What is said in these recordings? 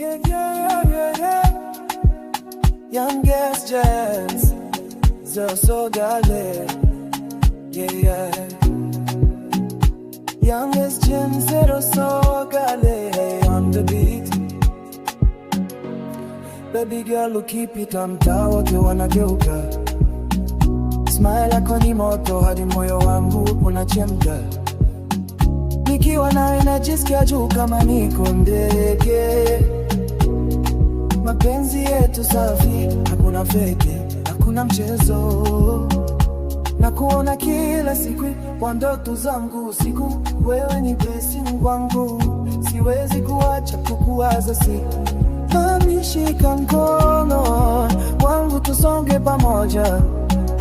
Yeah, yeah, yeah, yeah. Youngest Gems, so gale. Yeah, yeah. Youngest Gems, so gale on the beat. Baby girl, ukipita mtaa wote wanageuka. Smile yako ni moto hadi moyo wangu unachemka. Nikiwa nawe najisikia juu kama niko ndege. Mapenzi yetu safi, hakuna fake, hakuna mchezo. Na kuona kila siku kwa ndoto zangu usiku. Wewe ni blessing wangu, siwezi kuacha kukuwaza siku. Mami shika mkono wangu tusonge pamoja.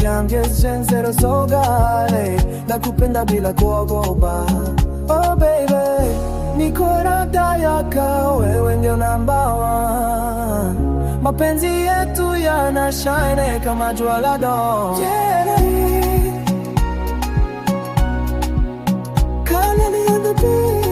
Youngest Gen zero so gale, nakupenda bila kuogopa. Oh baby, niko rada yako, wewe ndio number one. Mapenzi yetu yana shine kama jua la dawn. Yeah, call me on the beat.